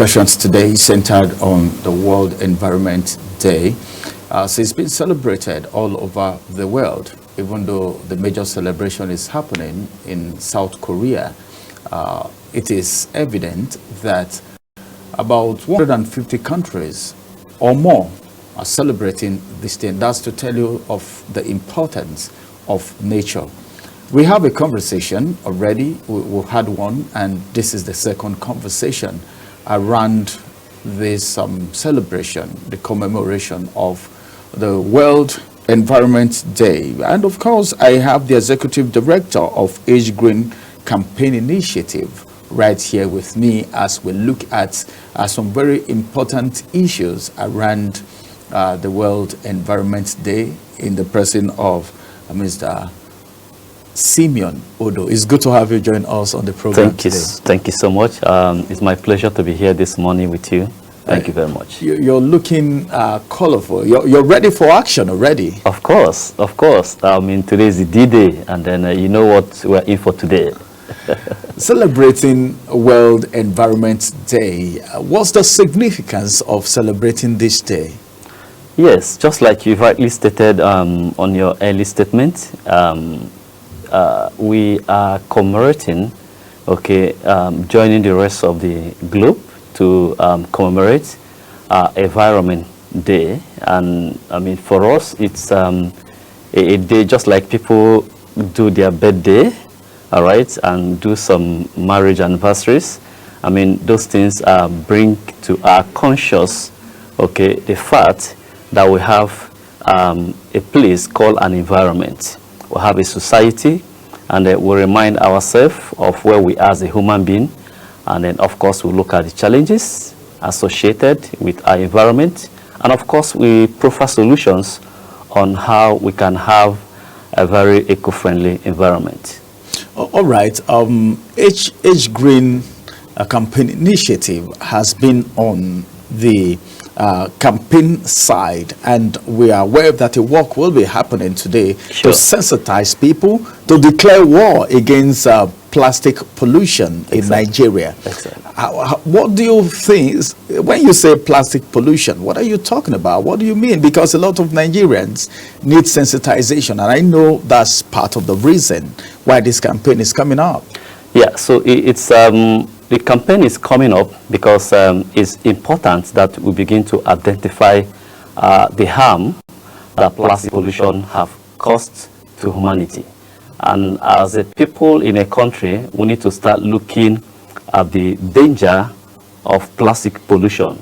discussions today centered on the World Environment Day. So it's been celebrated all over the world, even though the major celebration is happening in South Korea. It is evident that about 150 countries or more are celebrating this day. That's to tell you of the importance of nature. We have a conversation already. We've had one, and this is the second conversation around this celebration, the commemoration of the World Environment Day. And of course, I have the Executive Director of Age Green Campaign Initiative right here with me as we look at some very important issues around the World Environment Day in the person of Mr. Simeon Odo. It's good to have you join us on the program today. Thank you so much. It's my pleasure to be here this morning with you. Thank you very much. You're looking colorful. You're ready for action already. Of course. I mean, today is the D-Day, and then you know what we're in for today. Celebrating World Environment Day. What's the significance of celebrating this day? Yes, just like you've rightly stated on your early statement, we are commemorating, joining the rest of the globe to commemorate Environment Day. And I mean, for us, it's a day just like people do their birthday, all right, and do some marriage anniversaries. I mean, those things bring to our conscious, the fact that we have a place called an environment. We have a society, and we remind ourselves of where we are as a human being. And then, of course, we look at the challenges associated with our environment. And, of course, we proffer solutions on how we can have a very eco-friendly environment. All right. Age Green Campaign Initiative has been on the campaign side, and we are aware that a walk will be happening today to sensitize people to declare war against plastic pollution in Nigeria. What do you think when you say plastic pollution? What are you talking about? What do you mean? Because a lot of Nigerians need sensitization, and I know that's part of the reason why this campaign is coming up. Yeah, so it's the campaign is coming up because it's important that we begin to identify the harm that plastic pollution have caused to humanity. And as a people in a country, we need to start looking at the danger of plastic pollution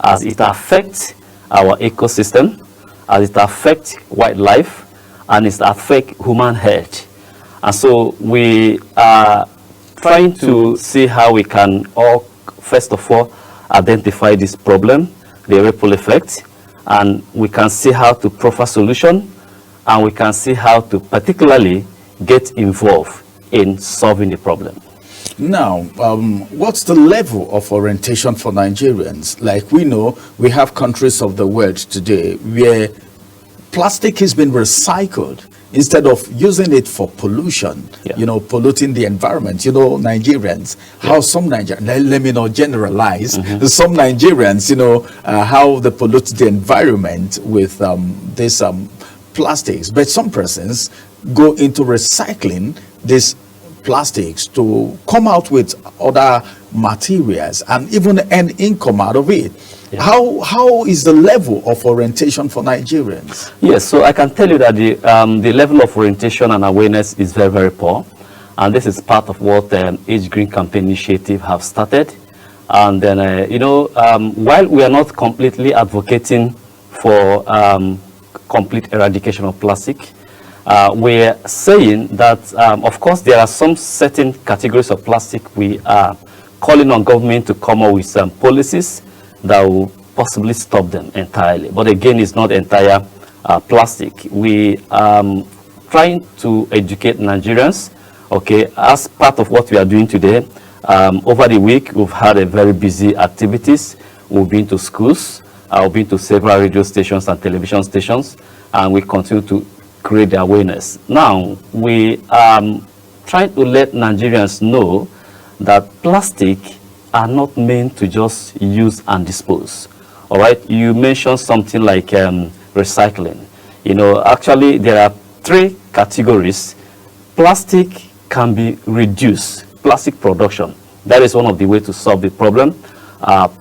as it affects our ecosystem, as it affects wildlife, and it affects human health. And so we are trying to see how we can all, first of all, identify this problem, the ripple effect, and we can see how to proffer solution, and we can see how to particularly get involved in solving the problem. Now, what's the level of orientation for Nigerians? Like we know, we have countries of the world today where plastic has been recycled instead of using it for pollution, polluting the environment. Nigerians, how some Nigerians, let me not generalize, some Nigerians, how they pollute the environment with this plastics. But some persons go into recycling these plastics to come out with other materials and even earn income out of it. Yeah. How is the level of orientation for Nigerians? Yes, so I can tell you that the level of orientation and awareness is very, very poor. And this is part of what Age Green Campaign Initiative have started. And then, while we are not completely advocating for complete eradication of plastic, we're saying that, of course, there are some certain categories of plastic we are calling on government to come up with some policies that will possibly stop them entirely. But again, it's not entire plastic. We are trying to educate Nigerians, as part of what we are doing today. Over the week, we've had a very busy activities. We've been to schools, we've been to several radio stations and television stations, and we continue to create the awareness. Now, we are trying to let Nigerians know that plastic are not meant to just use and dispose. All right, you mentioned something like recycling. You know, actually there are three categories. Plastic can be reduced, plastic production. That is one of the ways to solve the problem.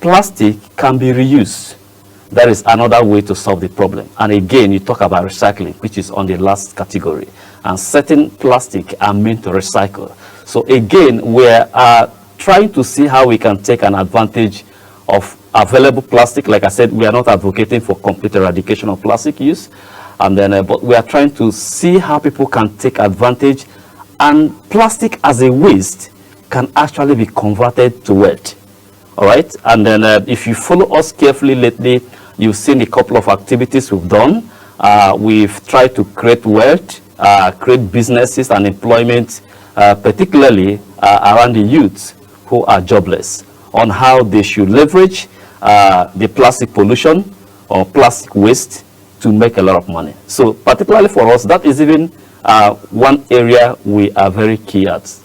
Plastic can be reused. That is another way to solve the problem. And again, you talk about recycling, which is on the last category. And certain plastic are meant to recycle. So again, we are trying to see how we can take an advantage of available plastic. Like I said, we are not advocating for complete eradication of plastic use. And then, but we are trying to see how people can take advantage. And plastic as a waste can actually be converted to wealth. All right. And then if you follow us carefully lately, you've seen a couple of activities we've done. We've tried to create wealth, create businesses and employment, particularly around the youth who are jobless, on how they should leverage the plastic pollution or plastic waste to make a lot of money. So particularly for us, that is even one area we are very key at.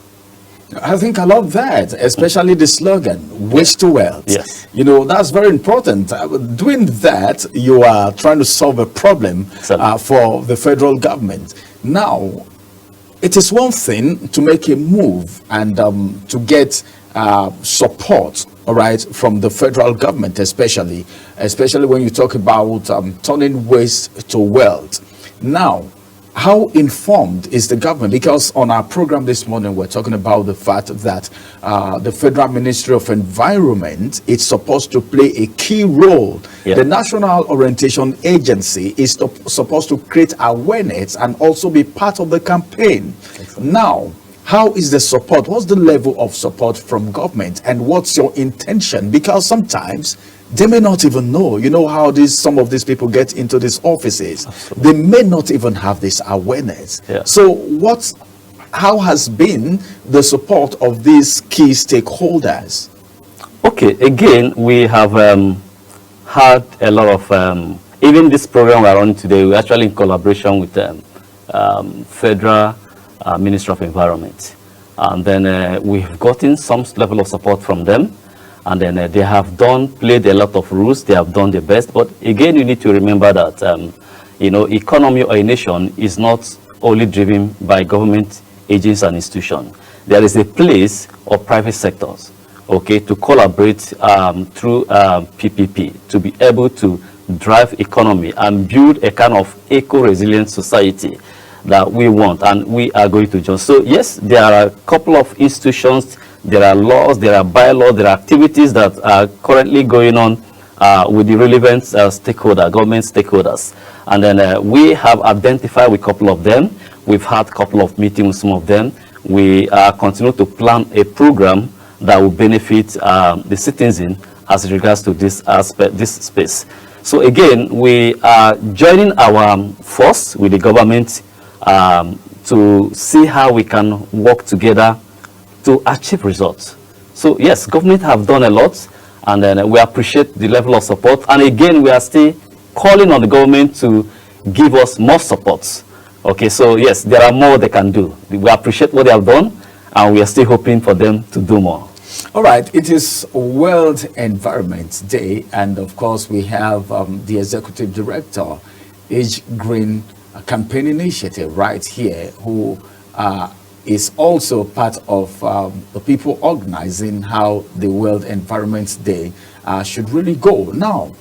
I think I love that, especially the slogan, waste to wealth. Yes. You know, that's very important. Doing that, you are trying to solve a problem for the federal government. Now, it is one thing to make a move and to get support, all right, from the federal government, especially when you talk about turning waste to wealth. Now, how informed is the government? Because on our program this morning, we're talking about the fact that the Federal Ministry of Environment is supposed to play a key role. Yeah. The National Orientation Agency is supposed to create awareness and also be part of the campaign. Excellent. Now, how is the support? What's the level of support from government, and what's your intention? Because sometimes they may not even know. You know how some of these people get into these offices. Absolutely. They may not even have this awareness. Yeah. So how has been the support of these key stakeholders? Okay, again, we have had a lot of, even this program we're on today, we're actually in collaboration with Federal Ministry of Environment. And then we've gotten some level of support from them. And then they have played a lot of rules. They have done the best. But again, you need to remember that, you know, economy or a nation is not only driven by government agencies and institutions. There is a place of private sectors, okay, to collaborate through PPP to be able to drive economy and build a kind of eco-resilient society that we want and we are going to join. So yes, there are a couple of institutions. There are laws, there are bylaws, there are activities that are currently going on with the relevant government stakeholders. And then we have identified with a couple of them. We've had a couple of meetings with some of them. We continue to plan a program that will benefit the citizen as regards to this aspect, this space. So again, we are joining our force with the government to see how we can work together to achieve results. So yes, government have done a lot, and then we appreciate the level of support. And again, we are still calling on the government to give us more support. Okay, so yes, there are more they can do. We appreciate what they have done, and we are still hoping for them to do more. All right, it is World Environment Day, and of course we have the Executive Director, Age Green Campaign Initiative right here, who is also part of the people organizing how the World Environment Day should really go. Now,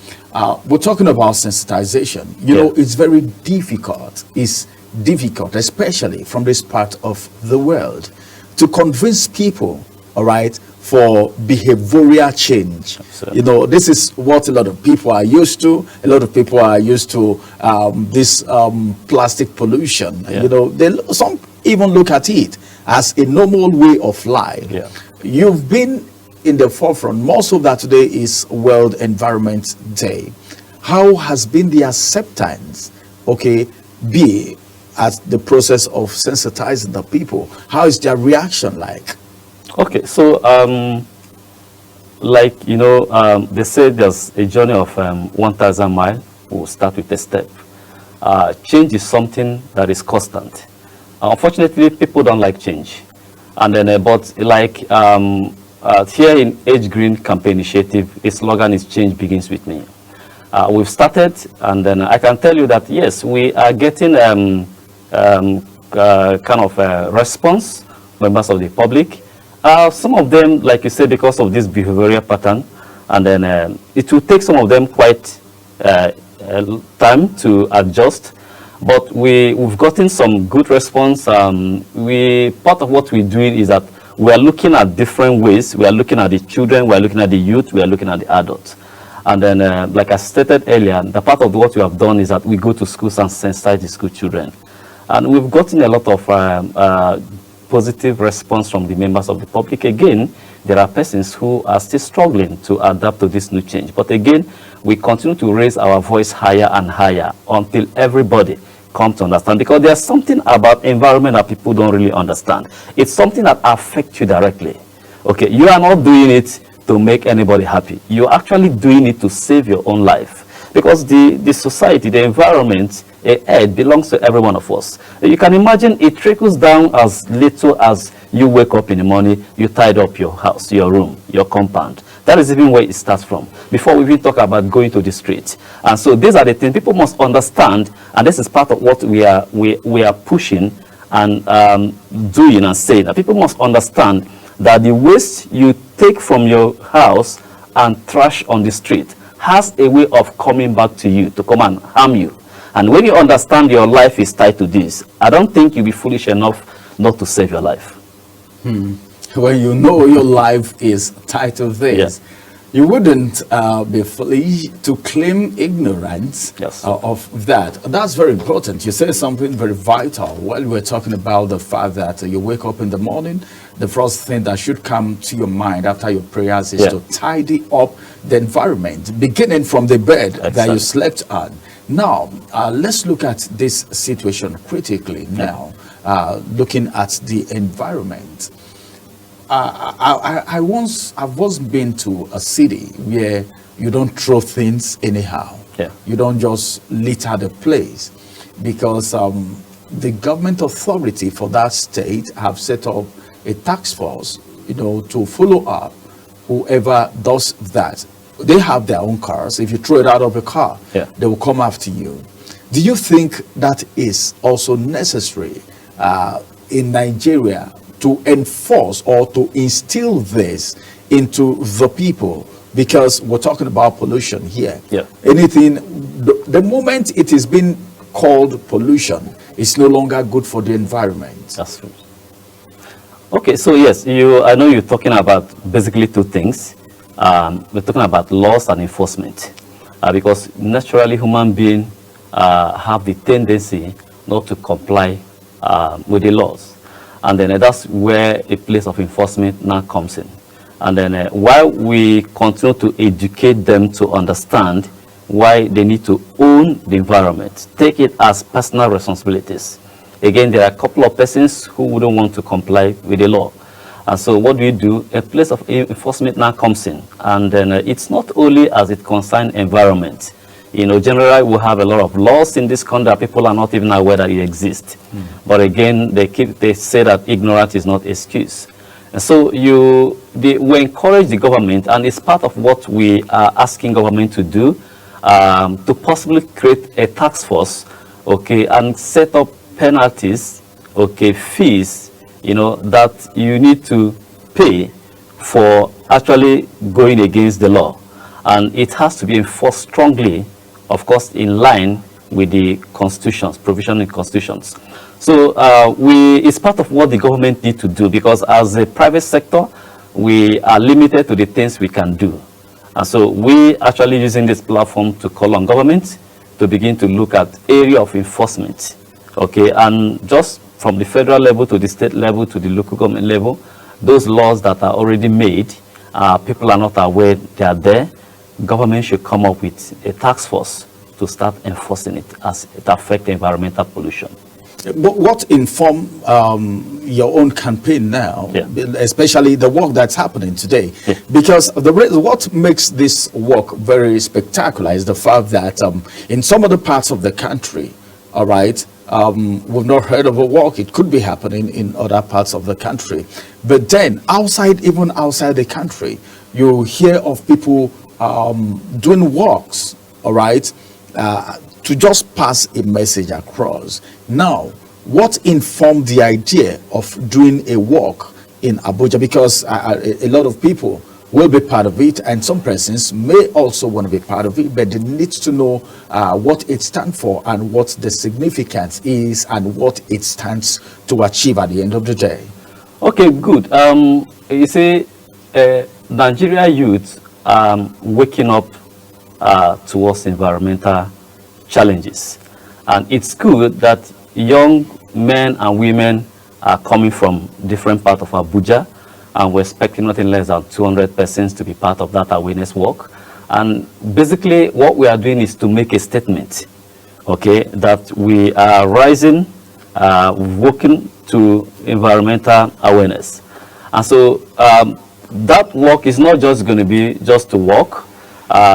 we're talking about sensitization. You know, it's very difficult. It's difficult, especially from this part of the world, to convince people, all right, for behavioral change. Absolutely. You know, this is what a lot of people are used to. A lot of people are used to this plastic pollution. Yeah. You know, some even look at it as a normal way of life. Yeah. You've been in the forefront. Most of that today is World Environment Day. How has been the acceptance, okay, be at the process of sensitizing the people? How is their reaction like? Okay, so like, you know, they say there's a journey of 1,000 miles. We'll start with a step. Change is something that is constant. Unfortunately, people don't like change. And then, but like here in Age Green Campaign Initiative, its slogan is "Change Begins with Me." We've started, and then I can tell you that yes, we are getting kind of a response, members of the public. Some of them, like you said, because of this behavioral pattern, and then it will take some of them quite time to adjust. But we've gotten some good response. Part of what we're doing is that we are looking at different ways. We are looking at the children, we are looking at the youth, we are looking at the adults. And then, like I stated earlier, the part of what we have done is that we go to schools and sensitize the school children. And we've gotten a lot of positive response from the members of the public. Again, there are persons who are still struggling to adapt to this new change. But again, we continue to raise our voice higher and higher until everybody come to understand, because there's something about environment that people don't really understand. It's something that affects you directly. Okay, you are not doing it to make anybody happy. You're actually doing it to save your own life, because the society, the environment, it belongs to every one of us. You can imagine it trickles down as little as you wake up in the morning, you tidy up your house, your room, your compound. That is even where it starts from, before we even talk about going to the street. And so these are the things people must understand, and this is part of what we are pushing and doing and saying. That people must understand that the waste you take from your house and trash on the street has a way of coming back to you, to come and harm you. And when you understand your life is tied to this, I don't think you'll be foolish enough not to save your life. When you know your life is tied to this, you wouldn't be foolish to claim ignorance of that. That's very important. You say something very vital while we're talking about the fact that you wake up in the morning, the first thing that should come to your mind after your prayers is to tidy up the environment, beginning from the bed that you slept on. Now, let's look at this situation critically now, looking at the environment. I've once been to a city where you don't throw things anyhow. You don't just litter the place, because the government authority for that state have set up a task force, to follow up whoever does that. They have their own cars. If you throw it out of a car, they will come after you. Do you think that is also necessary in Nigeria to enforce or to instill this into the people? Because we're talking about pollution here. Anything, the moment it is being called pollution, it's no longer good for the environment. That's true. Okay, so yes, I know you're talking about basically two things. We're talking about laws and enforcement, because naturally human beings have the tendency not to comply with the laws. And then that's where a place of enforcement now comes in. And then while we continue to educate them to understand why they need to own the environment, take it as personal responsibilities. Again, there are a couple of persons who wouldn't want to comply with the law. And so what do? A place of enforcement now comes in. And then it's not only as it concerns environment. Generally, we have a lot of laws in this country that people are not even aware that it exists. But again, they say that ignorance is not excuse. And so we encourage the government, and it's part of what we are asking government to do, to possibly create a task force, and set up penalties, fees, that you need to pay for actually going against the law. And it has to be enforced strongly, of course, in line with the constitutions, provision in constitutions. So it's part of what the government need to do, because as a private sector, we are limited to the things we can do. And so we actually using this platform to call on government to begin to look at area of enforcement. And just from the federal level to the state level to the local government level, those laws that are already made, people are not aware they are there. Government should come up with a task force to start enforcing it as it affects environmental pollution. But what informed your own campaign now, especially the work that's happening today? Because what makes this work very spectacular is the fact that in some other parts of the country, we've not heard of a walk. It could be happening in other parts of the country. But then even outside the country, you hear of people doing walks, all right, to just pass a message across. Now, what informed the idea of doing a walk in Abuja? Because a lot of people will be part of it, and some persons may also want to be part of it, but they need to know what it stands for and what the significance is and what it stands to achieve at the end of the day. Okay, good. You see, Nigeria youth waking up towards environmental challenges, and it's good that young men and women are coming from different parts of Abuja, and we're expecting nothing less than 200 persons to be part of that awareness work. And basically what we are doing is to make a statement, okay, that we are rising, working to environmental awareness. And so that work is not just going to be just to walk.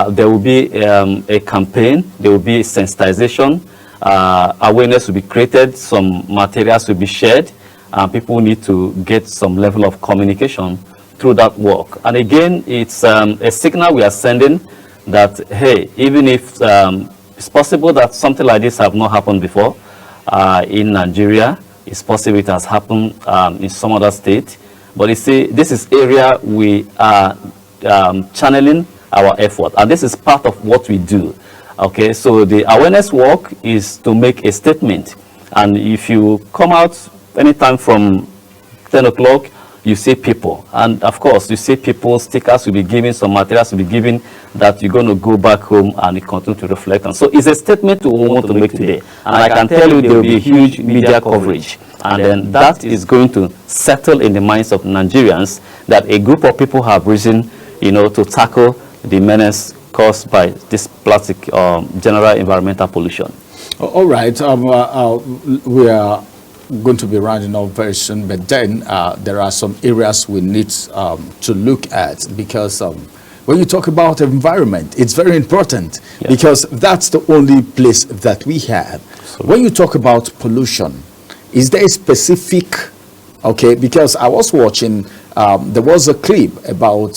There will be a campaign, there will be sensitization, awareness will be created, some materials will be shared, and people need to get some level of communication through that work. And again, it's a signal we are sending that, hey, even if it's possible that something like this have not happened before in Nigeria, it's possible it has happened in some other state, but you see, this is area we are channeling our effort, and this is part of what we do. Okay, so the awareness work is to make a statement, and if you come out anytime from 10 o'clock, you see people, and of course you see people, stickers will be given, some materials will be given that you're going to go back home and you continue to reflect on. So it's a statement we want to make today, and I can tell you there will be huge media coverage, and then that is going to settle in the minds of Nigerians that a group of people have risen, you know, to tackle the menace caused by this plastic general environmental pollution. All right, we are going to be rounding up very soon, but then there are some areas we need to look at, because when you talk about environment, it's very important, yes, because that's the only place that we have. When you talk about pollution, is there a specific, okay, because I was watching, there was a clip about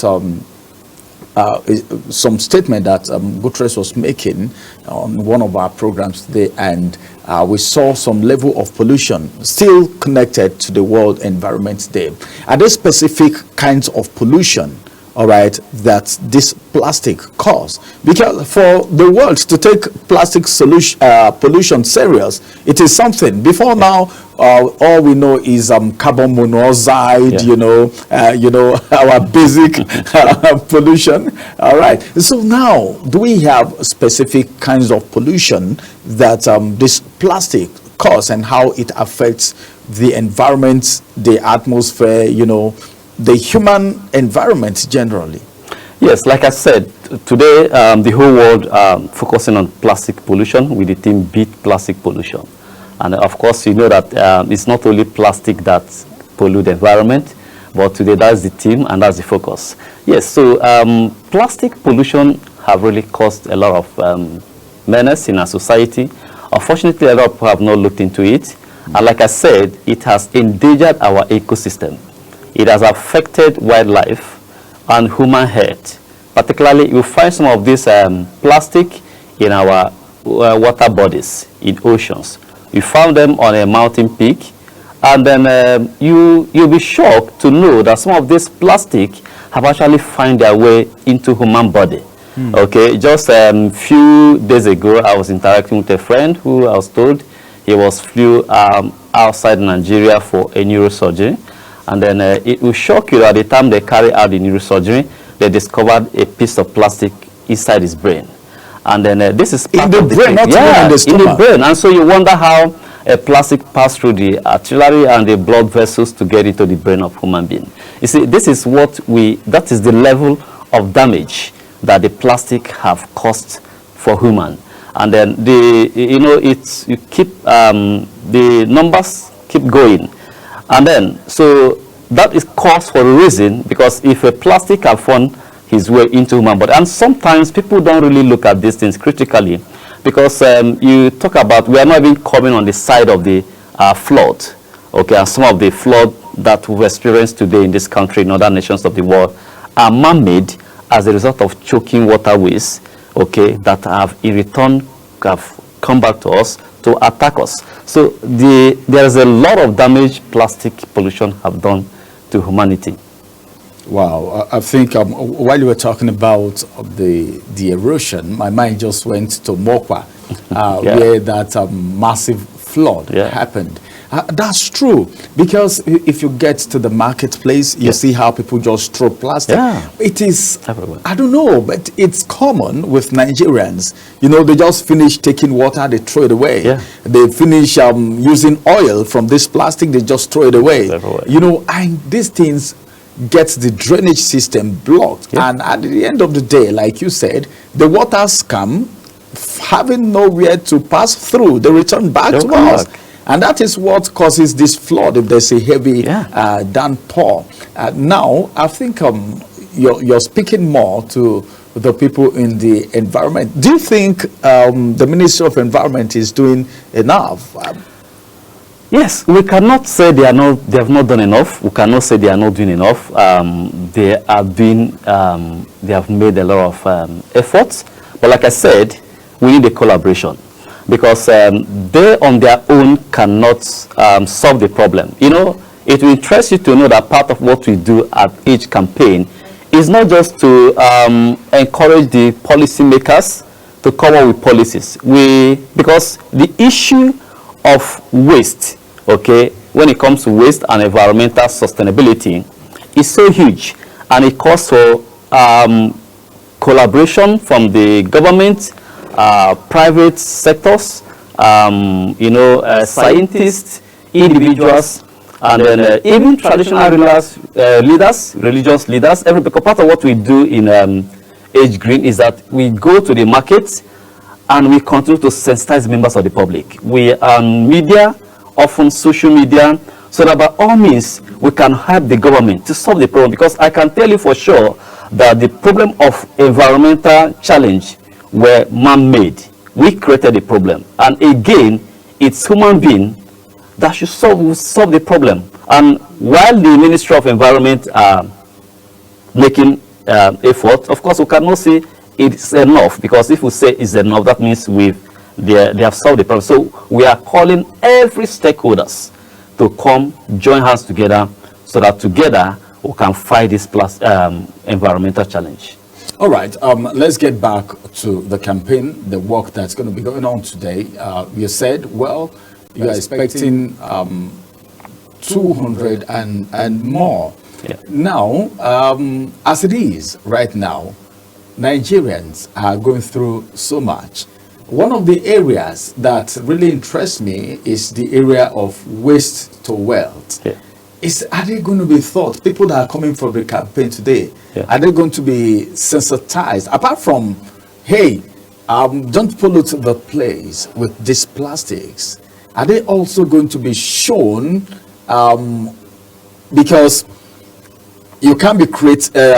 some statement that Guterres was making on one of our programs today, and we saw some level of pollution still connected to the World Environment Day. Are there specific kinds of pollution, all right, that this plastic cause? Because for the world to take plastic pollution serious, it is something. Before now, all we know is carbon monoxide, yeah, our basic pollution. All right. So now, do we have specific kinds of pollution that this plastic cause, and how it affects the environment, the atmosphere, you know, the human environment generally? Yes, like I said, today the whole world focusing on plastic pollution with the theme Beat Plastic Pollution. And of course, you know that it's not only plastic that pollute the environment, but today that's the theme and that's the focus. Yes, so plastic pollution have really caused a lot of menace in our society. Unfortunately, a lot of people have not looked into it. And like I said, it has endangered our ecosystem. It has affected wildlife and human health. Particularly, you find some of this plastic in our water bodies, in oceans. We found them on a mountain peak, and then you'll be shocked to know that some of this plastic have actually found their way into human body. Okay, just a few days ago, I was interacting with a friend who I was told he flew outside Nigeria for a neurosurgery, and then it will shock you that at the time they carry out the neurosurgery, they discovered a piece of plastic inside his brain. And then this is part in the brain, not even in the stomach. In the brain. And so you wonder how a plastic passes through the artery and the blood vessels to get into the brain of human being. You see, this is that is the level of damage that the plastic have caused for human. And then you keep the numbers keep going. And then so that is caused for a reason, because if a plastic can find his way into human body, and sometimes people don't really look at these things critically, because you talk about, we are not even coming on the side of the flood, okay, and some of the flood that we've experienced today in this country, in other nations of the world, are man-made as a result of choking waterways, okay, that have in return have come back to us to attack us. So there is a lot of damage plastic pollution have done to humanity. Wow, I think while you were talking about the erosion, my mind just went to Mokwa, where that massive flood happened. That's true, because if you get to the marketplace, you see how people just throw plastic. It is everywhere. I don't know, but it's common with Nigerians. You know, they just finish taking water, they throw it away. They finish using oil from this plastic, they just throw it away. You know, and these things gets the drainage system blocked, and at the end of the day, like you said, the waters come, having nowhere to pass through, they return back to us. And that is what causes this flood if there's a heavy downpour. Now, I think you're speaking more to the people in the environment. Do you think the Ministry of Environment is doing enough? Yes, we cannot say they have not done enough. We cannot say they are not doing enough. They have made a lot of efforts. But like I said, we need a collaboration, because they on their own cannot solve the problem. You know, it will interest you to know that part of what we do at each campaign is not just to encourage the policymakers to come up with policies. Because the issue of waste, okay, when it comes to waste and environmental sustainability, is so huge, and it calls for collaboration from the government, private sectors, you know, scientists, individuals, and then even traditional leaders, religious leaders. Because part of what we do in Age Green is that we go to the markets and we continue to sensitize members of the public. We are media, often social media, so that by all means we can help the government to solve the problem. Because I can tell you for sure that the problem of environmental challenge were man-made. We created the problem, and again, it's human being that should solve the problem. And while the Ministry of Environment are making effort, of course, we cannot say it's enough, because if we say it's enough, that means they have solved the problem. So we are calling every stakeholders to come join hands together, so that together we can fight this environmental challenge. All right, let's get back to the campaign, the work that's going to be going on today. You said, well, you are expecting 200 and more. Now, as it is right now, Nigerians are going through so much. One of the areas that really interests me is the area of waste to wealth. Are they going to be thought, people that are coming from the campaign today, are they going to be sensitized? Apart from, hey, don't pollute the place with these plastics, are they also going to be shown, because you can't be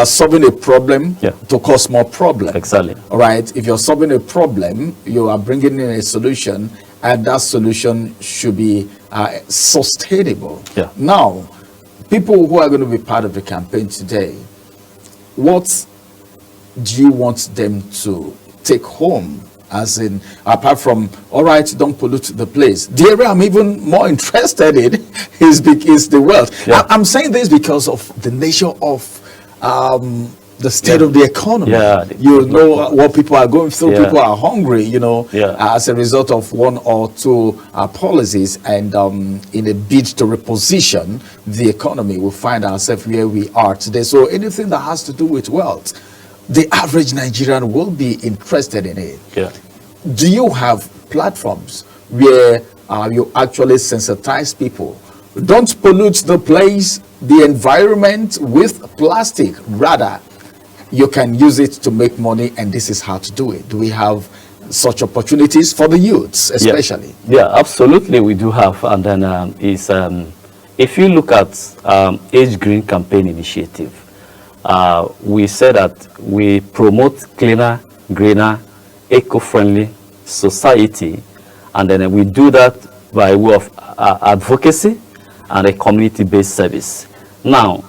solving a problem to cause more problem. Exactly. All right. If you're solving a problem, you are bringing in a solution, and that solution should be sustainable. Now, people who are going to be part of the campaign today, what do you want them to take home? As in, apart from, all right, don't pollute the place. The area I'm even more interested in is the wealth. I'm saying this because of the nature of the state of the economy. You know what people are going through. People are hungry, you know, as a result of one or two policies. And in a bid to reposition the economy, we find ourselves where we are today. So anything that has to do with wealth, the average Nigerian will be interested in it. Do you have platforms where you actually sensitize people? Don't pollute the place, the environment with plastic. Rather, you can use it to make money, and this is how to do it. Do we have such opportunities for the youths, especially? Absolutely, we do have. And then if you look at Age Green Campaign Initiative, we say that we promote cleaner, greener, eco-friendly society, and then we do that by way of advocacy and a community-based service. Now,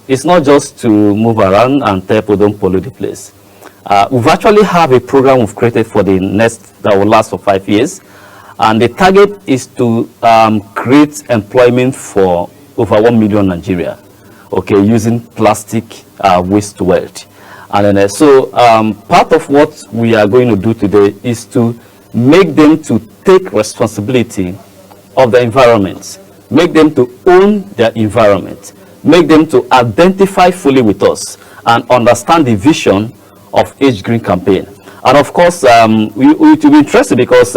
it's not just to move around and tell people don't pollute the place. We've actually have a program we've created for the next, that will last for 5 years. And the target is to create employment for over 1 million Nigeria, okay, using plastic waste wealth. And then, part of what we are going to do today is to make them to take responsibility of the environment, make them to own their environment, make them to identify fully with us and understand the vision of Age Green campaign. And of course, it will be interesting because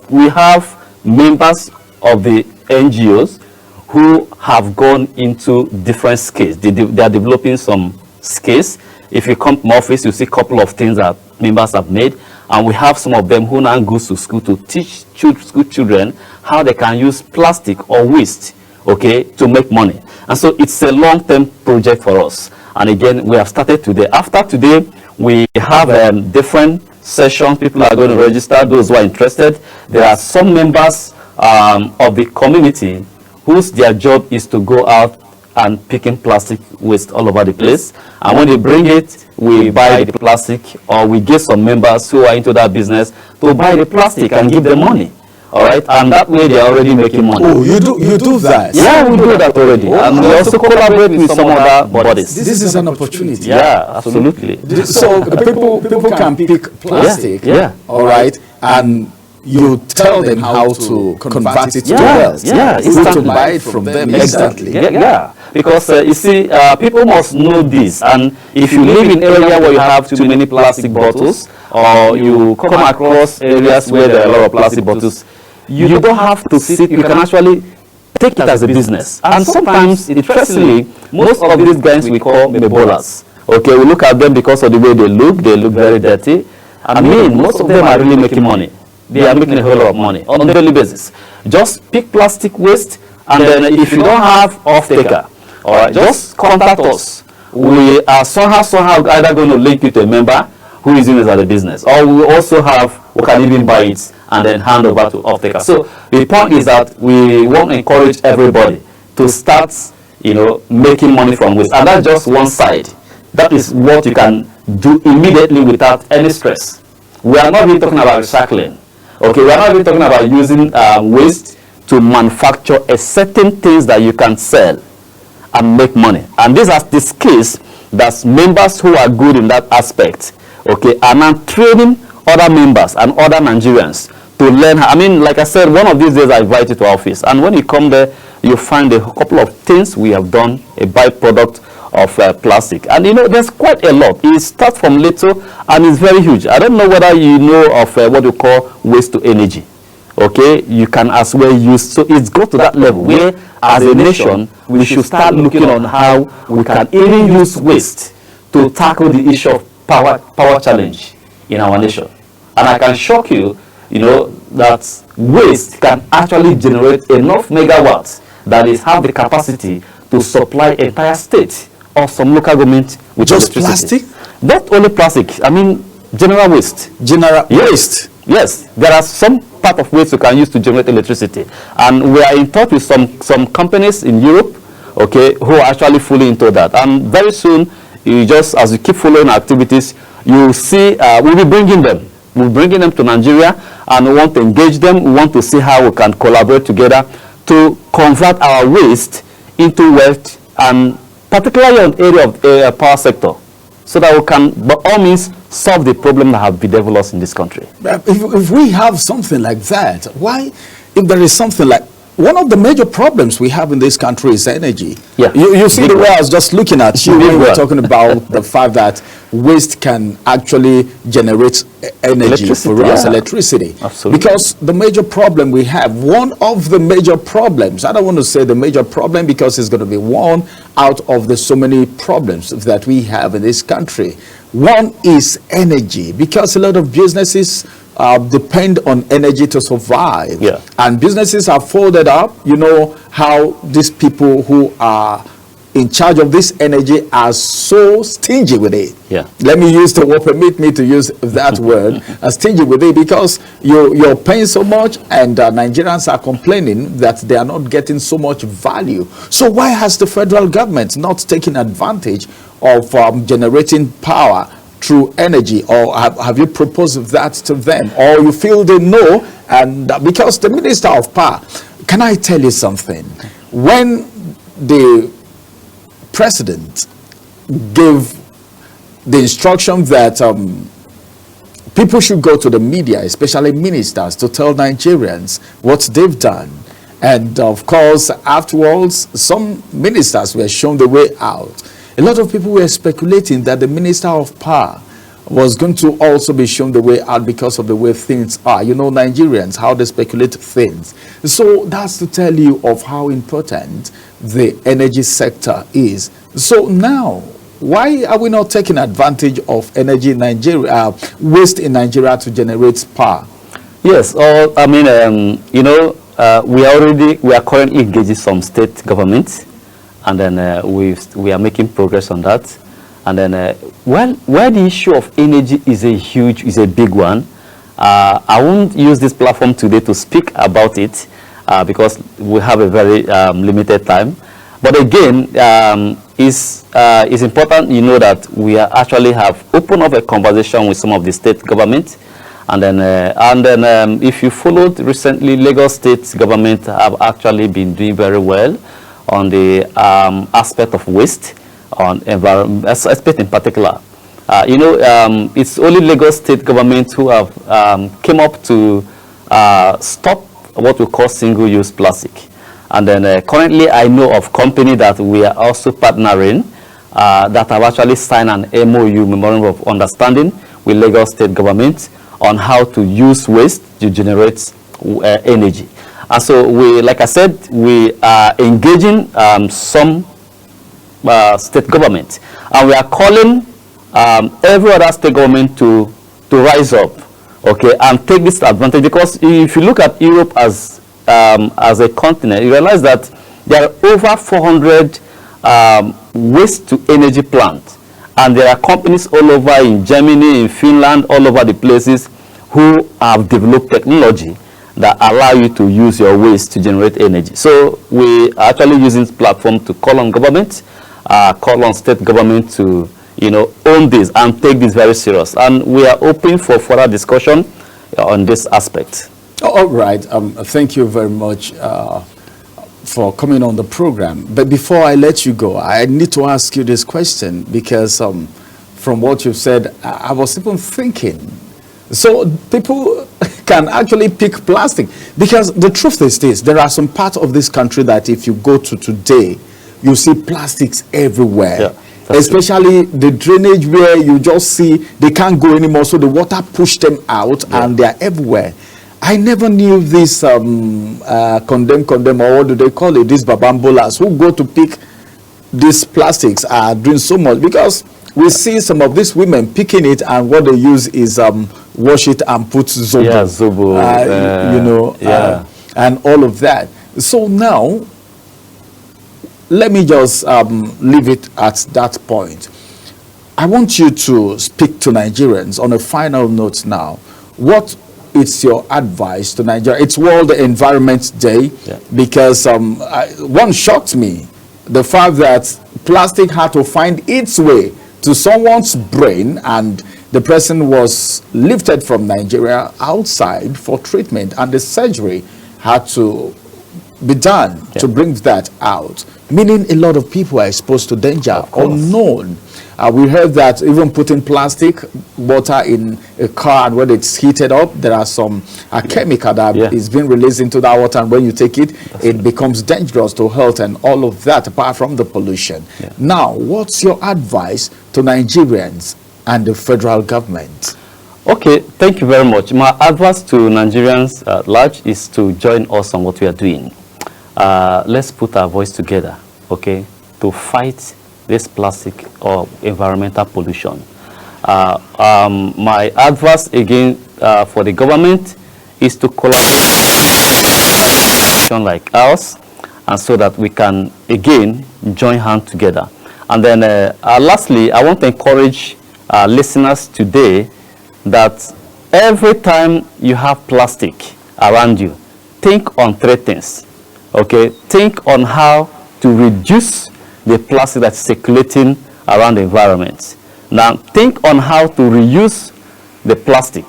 we have members of the NGOs who have gone into different skills. They are developing some skills. If you come to my office, you see a couple of things that members have made. And we have some of them who now go to school to teach school children how they can use plastic or waste, okay, to make money. And so it's a long-term project for us. And again, we have started today. After today, we have different sessions. People are going to register, those who are interested. There are some members of the community whose their job is to go out and picking plastic waste all over the place. And when they bring it, we buy the plastic, or we get some members who are into that business to buy the plastic and give them money. All right, and that way they are already making money. Oh, you do that? Yeah, we do that already. Oh, and we also collaborate with some other bodies. This is an opportunity. Yeah, absolutely. So people can pick plastic, all right, and you tell them how to convert it to wealth. Yeah, to buy it from them. Exactly. Yeah. Because you see, people must know this, and if you live in an area where you have too many plastic bottles, or you come across areas where there are a lot of plastic bottles, you don't have to sit, you can actually take it as a business. And sometimes, interestingly, most of these guys we call mebolas. Okay, we look at them because of the way they look very dirty. I mean, most of them are really making money. They are making a whole lot of money on a daily basis. Just pick plastic waste, and then if you don't have off-taker, all right, just contact us. We are somehow either going to link you to a member who is doing this as a business, or we also can even buy it and then hand over to off-taker. So the point is that we want to encourage everybody to start, making money from waste, and that's just one side. That is what you can do immediately without any stress. We are not even talking about recycling. Okay, we are not even talking about using waste to manufacture a certain things that you can sell and make money. And these are the skills that members who are good in that aspect, okay, are now training other members and other Nigerians to learn. I mean, like I said, one of these days I invite you to our office, and when you come there, you find a couple of things we have done, a byproduct of plastic. And there's quite a lot. It starts from little and it's very huge. I don't know whether you know of what we call waste to energy. Okay, you can as well use, so it's got to that level where as a nation we should start looking on how we can even use waste to tackle the issue of power challenge in our nation. And I can shock you, that waste can actually generate enough megawatts that is have the capacity to supply entire state or some local government with just electricity. Plastic? Not only plastic, I mean general waste. General waste? Yes, there are some part of waste you can use to generate electricity. And we are in touch with some companies in Europe, okay, who are actually fully into that. And very soon, as you keep following activities, you will see, we'll be bringing them. We'll be bringing them to Nigeria, and we want to engage them. We want to see how we can collaborate together to convert our waste into wealth, and particularly in the area of the power sector, so that we can, by all means, solve the problem that have bedeviled us in this country. If we have something like that, why, if there is something like, one of the major problems we have in this country is energy. Yeah. You see the way I was just looking at you when we were talking about the fact that waste can actually generate energy for us, electricity. Absolutely. Because the major problem we have, one of the major problems, I don't want to say the major problem because it's going to be one out of the so many problems that we have in this country. One is energy, because a lot of businesses depend on energy to survive. Yeah. And businesses are folded up. You know how these people who are in charge of this energy are so stingy with it. Yeah. Let me use the word, permit me to use that word, stingy with it, because you're paying so much, and Nigerians are complaining that they are not getting so much value. So why has the federal government not taken advantage of generating power through energy? Or have you proposed that to them? Or you feel they know, and because the Minister of Power, can I tell you something? When the president gave the instruction that people should go to the media, especially ministers, to tell Nigerians what they've done. And of course, afterwards, some ministers were shown the way out. A lot of people were speculating that the Minister of Power was going to also be shown the way out because of the way things are. You know, Nigerians, how they speculate things. So that's to tell you of how important the energy sector is. So now, why are we not taking advantage of energy in Nigeria, waste in Nigeria to generate power? Yes, I mean, you know, we are currently engaging some state governments, and then we are making progress on that. And then, where the issue of energy is a big one, I won't use this platform today to speak about it because we have a very limited time. But again, it's important you know that we actually have opened up a conversation with some of the state governments, and then if you followed recently, Lagos State government have actually been doing very well on the aspect of waste, on environment aspect in particular. You know, it's only Lagos State government who have came up to stop what we call single-use plastic. And then currently I know of company that we are also partnering that have actually signed an MOU, Memorandum of Understanding, with Lagos State government on how to use waste to generate energy. And so we, like I said, we are engaging some state government, and we are calling every other state government to rise up, okay, and take this advantage. Because if you look at Europe as a continent, you realize that there are over 400 waste to energy plants, and there are companies all over in Germany, in Finland, all over the places who have developed technology that allow you to use your waste to generate energy. So we are actually using this platform to call on government, call on state government to, you know, own this and take this very serious. And we are open for further discussion on this aspect. All right. Thank you very much for coming on the program. But before I let you go, I need to ask you this question, because from what you've said, I was even thinking, so people can actually pick plastic, because the truth is this: there are some parts of this country that if you go to today, you see plastics everywhere. Yeah. Especially the drainage, where you just see they can't go anymore, so the water push them out, yeah, and they're everywhere. I never knew this condemn, or what do they call it, these babambolas who go to pick these plastics are doing so much, because we see some of these women picking it, and what they use is wash it and put zobo, yeah, zobo, you know, yeah, and all of that. So now, let me just leave it at that point. I want you to speak to Nigerians on a final note now. What is your advice to Nigeria? It's World Environment Day, yeah, because one shocked me, the fact that plastic had to find its way to someone's brain, and the person was lifted from Nigeria outside for treatment, and the surgery had to be done, yeah, to bring that out. Meaning a lot of people are exposed to danger, unknown. We heard that even putting plastic water in a car, and when it's heated up, there are some chemical that, yeah, is being released into that water, and when you take it, it becomes dangerous to health and all of that, apart from the pollution. Yeah. Now, what's your advice to Nigerians and the federal government? Okay, thank you very much. My advice to Nigerians at large is to join us on what we are doing. Let's put our voice together, okay, to fight this plastic or environmental pollution. My advice again for the government is to collaborate like ours, and so that we can again join hands together. And then lastly, I want to encourage listeners today that every time you have plastic around you, think on three things. Okay, think on how to reduce the plastic that's circulating around the environment. Now, think on how to reuse the plastic.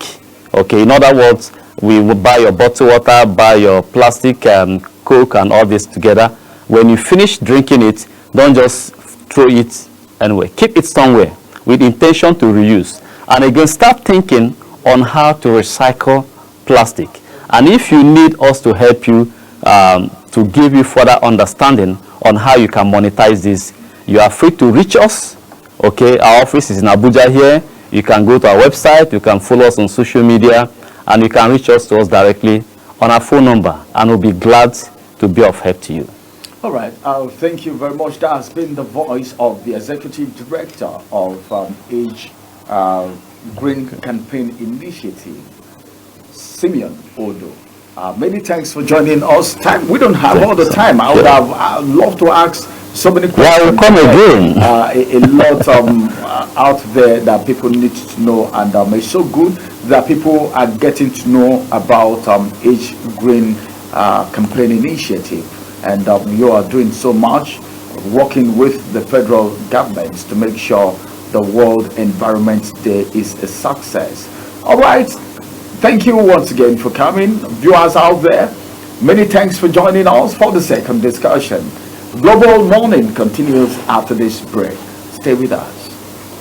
Okay, in other words, we will buy your bottled water, buy your plastic Coke and all this together. When you finish drinking it, don't just throw it anywhere. Keep it somewhere with intention to reuse. And again, start thinking on how to recycle plastic. And if you need us to help you, to give you further understanding on how you can monetize this, you are free to reach us. Okay, our office is in Abuja here. You can go to our website, you can follow us on social media, and you can reach us to us directly on our phone number, and we'll be glad to be of help to you. All right. Thank you very much. That has been the voice of the Executive Director of Age Green Campaign Initiative, Simeon Odo. Many thanks for joining us. We don't have all the time. I would have loved to ask so many questions. Yeah, we'll come again. A lot out there that people need to know, and it's so good that people are getting to know about Age Green Campaign Initiative, and you are doing so much, working with the federal government to make sure the World Environment Day is a success. All right. Thank you once again for coming. Viewers out there, many thanks for joining us for the second discussion. Global Morning continues after this break. Stay with us.